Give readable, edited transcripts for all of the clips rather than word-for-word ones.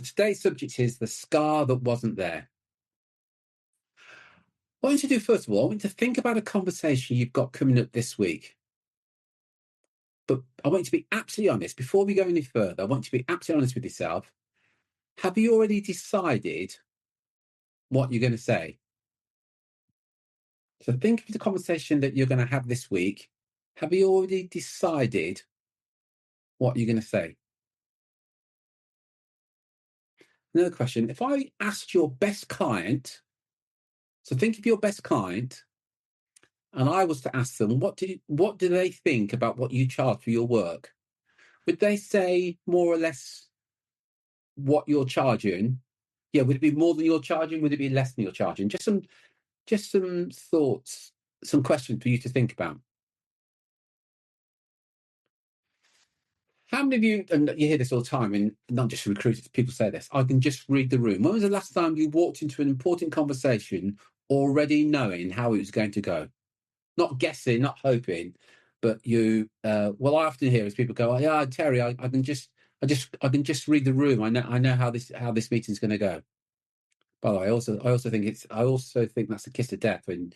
today's subject is the scar that wasn't there. What I want you to do, first of all, I want you to think about a conversation you've got coming up this week. But I want you to be absolutely honest. Before we go any further, I want you to be absolutely honest with yourself. Have you already decided what you're going to say? So think of the conversation that you're going to have this week. Have you already decided what you're going to say? Another question. If I asked your best client, so think of your best client, and I was to ask them, what do they think about what you charge for your work? Would they say more or less what you're charging? Yeah, would it be more than you're charging? Would it be less than you're charging? Just some thoughts, some questions for you to think about. How many of you, and you hear this all the time, and not just recruiters, people say this, I can just read the room. When was the last time you walked into an important conversation already knowing how it was going to go? Not guessing, not hoping, but you, what I often hear is people go, oh, yeah, Terry, I can just read the room. I know how this meeting's going to go. By the way, I also think that's a kiss of death when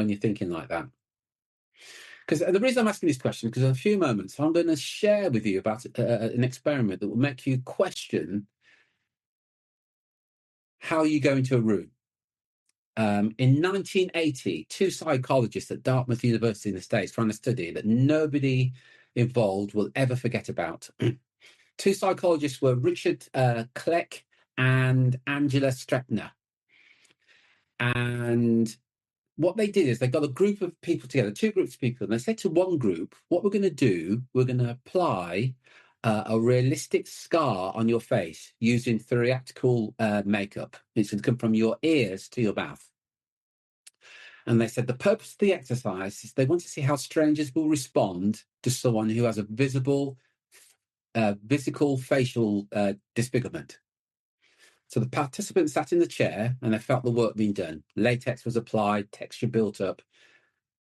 you're thinking like that. Because the reason I'm asking this question, because in a few moments I'm going to share with you about an experiment that will make you question how you go into a room. In 1980, two psychologists at Dartmouth University in the States ran a study that nobody involved will ever forget about. Two psychologists were Richard Kleck and Angela Stretner. And what they did is they got a group of people together, two groups of people, and they said to one group, what we're going to do, we're going to apply a realistic scar on your face using theatrical makeup. It's going to come from your ears to your mouth. And they said the purpose of the exercise is they want to see how strangers will respond to someone who has a visible facial disfigurement. So the participants sat in the chair and they felt the work being done. Latex was applied, texture built up.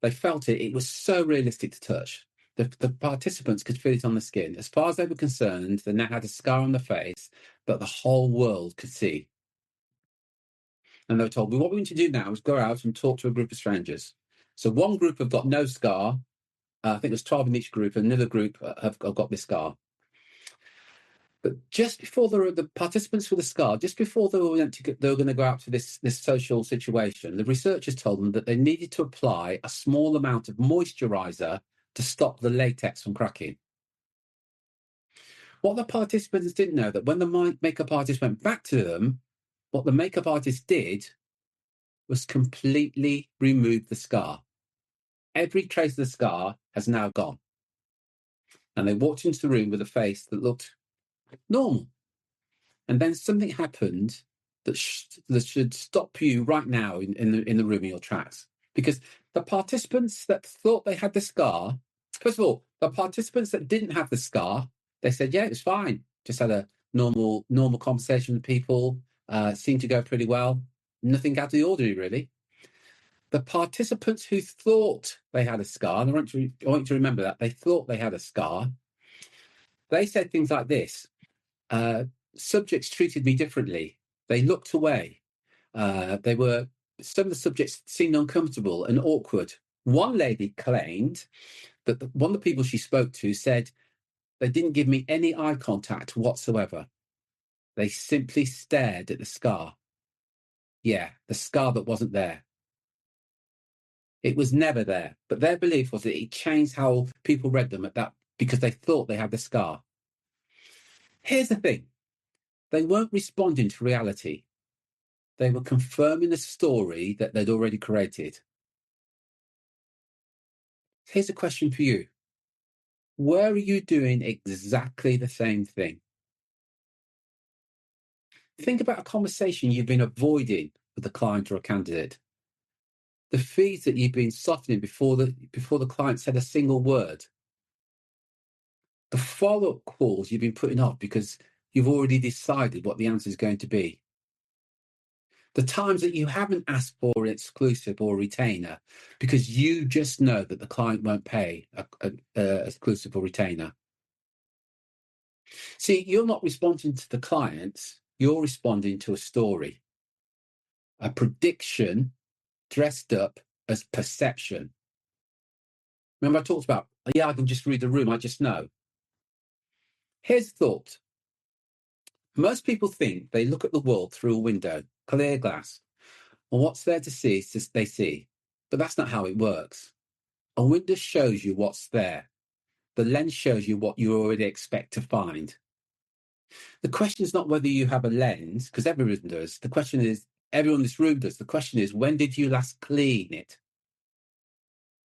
They felt it. It was so realistic to touch. The participants could feel it on the skin. As far as they were concerned, they now had a scar on the face that the whole world could see. And they were told, well, what we need to do now is go out and talk to a group of strangers. So one group have got no scar. I think there's 12 in each group. And another group have got this scar. But just before the participants with the scar, just before they were going to go out to this social situation, the researchers told them that they needed to apply a small amount of moisturizer to stop the latex from cracking. What the participants didn't know, that when the makeup artist went back to them, what the makeup artist did was completely remove the scar. Every trace of the scar has now gone. And they walked into the room with a face that looked normal. And then something happened that should stop you right now in the room in your tracks. Because the participants that thought they had the scar, first of all, the participants that didn't have the scar, they said, yeah, it was fine. Just had a normal conversation with people, seemed to go pretty well. Nothing out of the ordinary, really. The participants who thought they had a scar, and I want you to remember that, they thought they had a scar, they said things like this. Subjects treated me differently. They looked away. Some of the subjects seemed uncomfortable and awkward. One lady claimed that one of the people she spoke to said they didn't give me any eye contact whatsoever. They simply stared at the scar. Yeah, the scar that wasn't there. It was never there. But their belief was that it changed how people read them at that because they thought they had the scar. Here's the thing. They weren't responding to reality. They were confirming a story that they'd already created. Here's a question for you. Where are you doing exactly the same thing? Think about a conversation you've been avoiding with a client or a candidate. The fees that you've been softening before the client said a single word. The follow-up calls you've been putting off because you've already decided what the answer is going to be. The times that you haven't asked for an exclusive or retainer because you just know that the client won't pay an exclusive or retainer. See, you're not responding to the clients, You're responding to a story, a prediction dressed up as perception. Remember I talked about, yeah, I can just read the room, I just know. Here's the thought. Most people think they look at the world through a window, clear glass, and what's there to see is just they see. But that's not how it works. A window shows you what's there. The lens shows you what you already expect to find. The question is not whether you have a lens, because everyone does. The question is, everyone in this room does. The question is, when did you last clean it?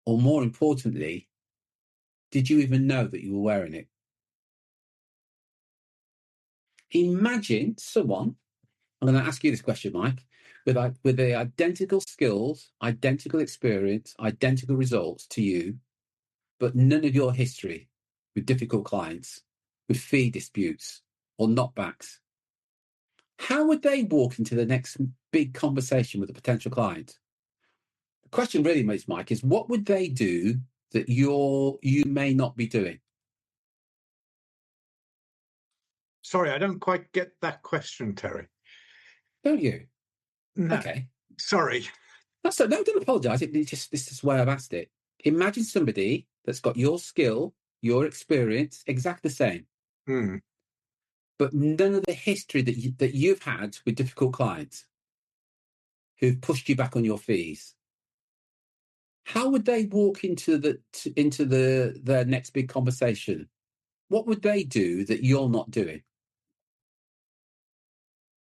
Or more importantly, did you even know that you were wearing it? Imagine someone, I'm going to ask you this question, Mike, with the identical skills, identical experience, identical results to you, but none of your history with difficult clients, with fee disputes or knockbacks. How would they walk into the next big conversation with a potential client? The question really, Mike, is what would they do that you may not be doing? Sorry, I don't quite get that question, Terry. Don't you? No. Okay. Sorry. No, don't apologise. This is the way I've asked it. Imagine somebody that's got your skill, your experience, exactly the same, but none of the history that you've had with difficult clients who've pushed you back on your fees. How would they walk into the next big conversation? What would they do that you're not doing?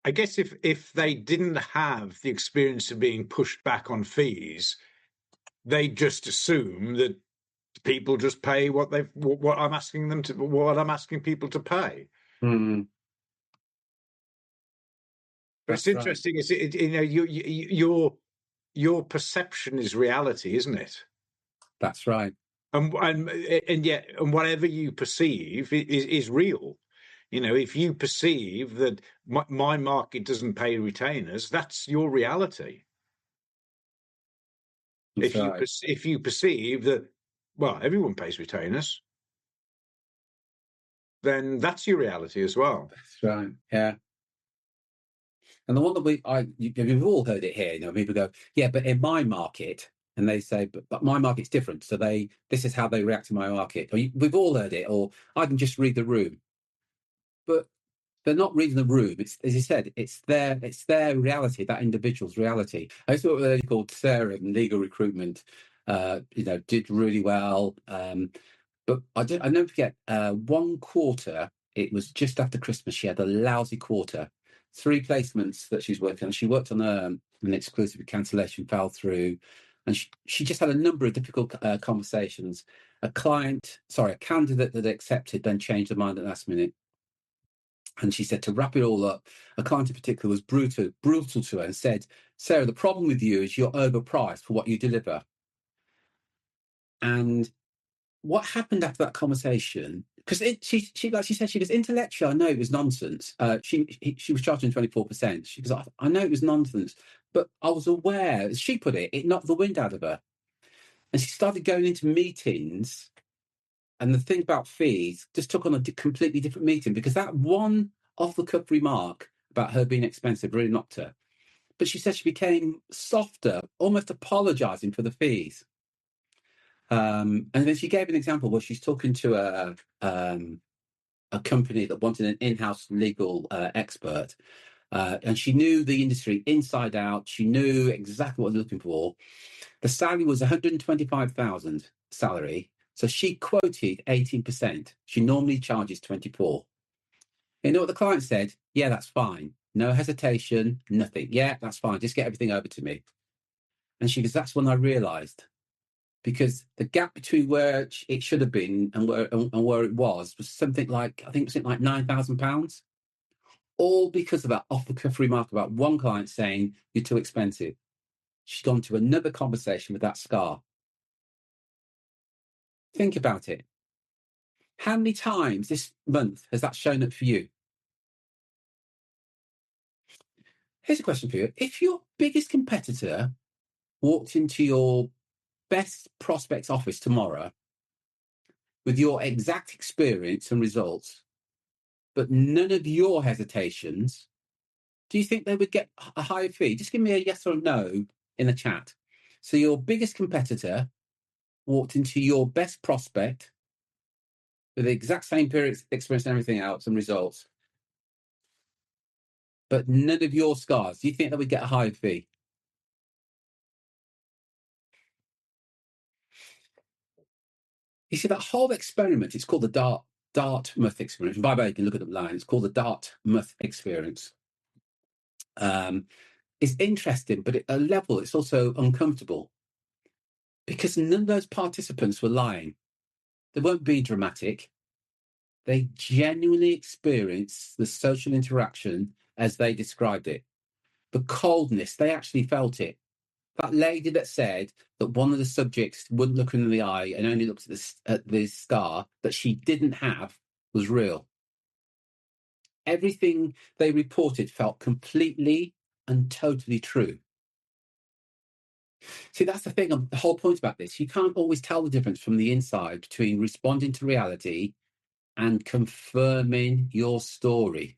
I guess if they didn't have the experience of being pushed back on fees, they just assume that people just pay what I'm asking people to pay. Mm. But it's interesting. Right. Your perception is reality, isn't it? That's right. And yet, whatever you perceive is real. If you perceive that my market doesn't pay retainers, that's your reality. That's right. If you perceive that, well, everyone pays retainers, then that's your reality as well. That's right. Yeah. And the one that we've all heard it here. People go, yeah, but in my market, and they say, but my market's different. So this is how they react to my market. We've all heard it, or I can just read the room. But they're not reading the room. It's, as you said, it's their reality, that individual's reality. I used to work with a lady called Sarah in legal recruitment. Did really well. But I never forget, one quarter, it was just after Christmas, she had a lousy quarter. 3 placements that she's working on. She worked on an exclusive cancellation, fell through. And she just had a number of difficult conversations. A candidate that accepted, then changed her mind at the last minute. And she said, to wrap it all up, a client in particular was brutal to her and said, Sarah, the problem with you is you're overpriced for what you deliver. And what happened after that conversation, because she like she said, she goes, intellectually, I know it was nonsense. She was charging 24%. She goes, I know it was nonsense, but I was aware, as she put it knocked the wind out of her. And she started going into meetings, and the thing about fees just took on a completely different meeting, because that one off-the-cuff remark about her being expensive really knocked her. But she said she became softer, almost apologising for the fees. And then she gave an example where she's talking to a company that wanted an in-house legal expert, and she knew the industry inside out. She knew exactly what they were looking for. The salary was 125,000 salary, so she quoted 18%. She normally charges 24. You know what the client said? Yeah, that's fine. No hesitation, nothing. Yeah, that's fine. Just get everything over to me. And she goes, that's when I realised. Because the gap between where it should have been and where it was something like, I think it was like £9,000, all because of that off-the-cuff remark about one client saying, you're too expensive. She's gone to another conversation with that scar. Think about it. How many times this month has that shown up for you? Here's a question for you. If your biggest competitor walked into your best prospect's office tomorrow with your exact experience and results, but none of your hesitations, do you think they would get a higher fee? Just give me a yes or no in the chat. So your biggest competitor walked into your best prospect with the exact same period experience and everything else and results, but none of your scars. Do you think they would get a higher fee? You see, that whole experiment, it's called the Dartmouth experiment. By the way, you can look at the line. It's called the Dartmouth experience. It's interesting, but at a level, it's also uncomfortable because none of those participants were lying. They weren't being dramatic. They genuinely experienced the social interaction as they described it. The coldness, they actually felt it. That lady that said that one of the subjects wouldn't look her in the eye and only looked at the scar that she didn't have was real. Everything they reported felt completely and totally true. See, that's the thing, the whole point about this. You can't always tell the difference from the inside between responding to reality and confirming your story.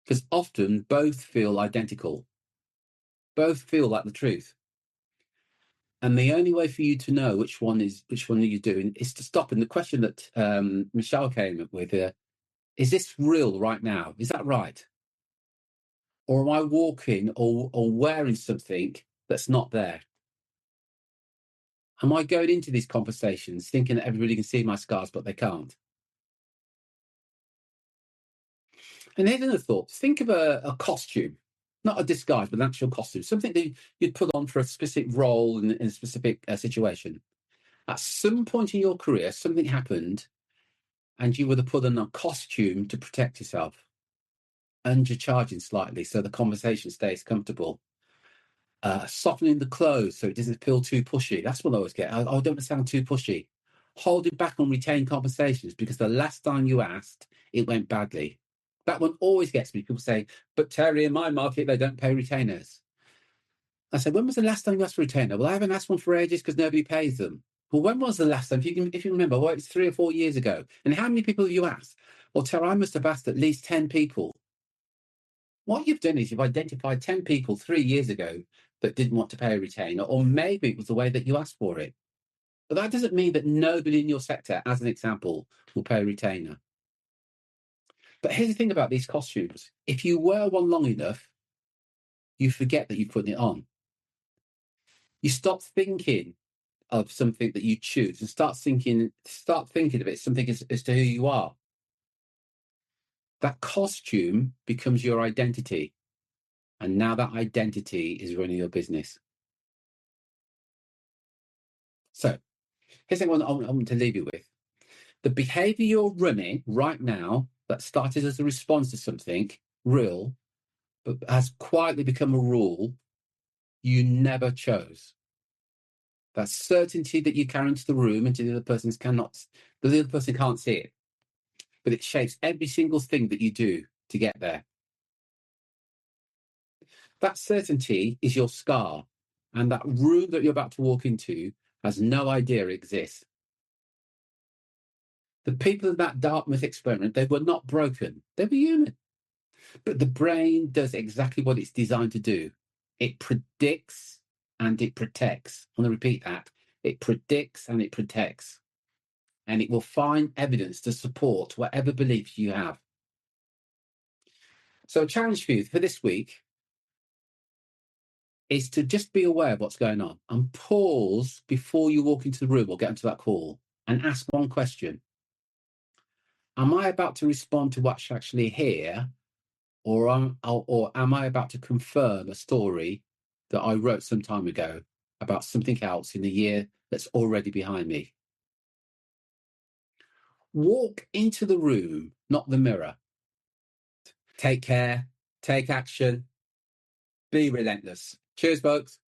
Because often both feel identical, both feel like the truth. And the only way for you to know which one are you doing is to stop. And the question that Michelle came up with, is this real right now? Is that right? Or am I walking or wearing something that's not there? Am I going into these conversations thinking that everybody can see my scars, but they can't? And here's another thought. Think of a costume, not a disguise, but an actual costume, something that you'd put on for a specific role in a specific situation. At some point in your career, something happened and you would have put on a costume to protect yourself, undercharging slightly so the conversation stays comfortable. Softening the clothes so it doesn't feel too pushy. That's what I always get. I don't want to sound too pushy. Holding back on retained conversations because the last time you asked, it went badly. That one always gets me. People say, but Terry, in my market, they don't pay retainers. I say, when was the last time you asked for a retainer? Well, I haven't asked one for ages because nobody pays them. Well, when was the last time? If you remember, well, it's 3 or 4 years ago. And how many people have you asked? Well, Terry, I must have asked at least 10 people. What you've done is you've identified 10 people 3 years ago that didn't want to pay a retainer, or maybe it was the way that you asked for it. But that doesn't mean that nobody in your sector, as an example, will pay a retainer. But here's the thing about these costumes. If you wear one long enough, you forget that you're putting it on. You stop thinking of something that you choose and start thinking of it, something as to who you are. That costume becomes your identity. And now that identity is running your business. So here's the one I want to leave you with. The behavior you're running right now that started as a response to something real, but has quietly become a rule you never chose. That certainty that you carry into the room until the other person can't see it. But it shapes every single thing that you do to get there. That certainty is your scar. And that room that you're about to walk into has no idea it exists. The people in that Dartmouth experiment, they were not broken. They were human. But the brain does exactly what it's designed to do. It predicts and it protects. I want to repeat that. It predicts and it protects. And it will find evidence to support whatever beliefs you have. So a challenge for you for this week is to just be aware of what's going on and pause before you walk into the room or get into that call and ask one question. Am I about to respond to what's actually here, or am I about to confirm a story that I wrote some time ago about something else in the year that's already behind me? Walk into the room, not the mirror. Take care, take action, be relentless. Cheers, folks.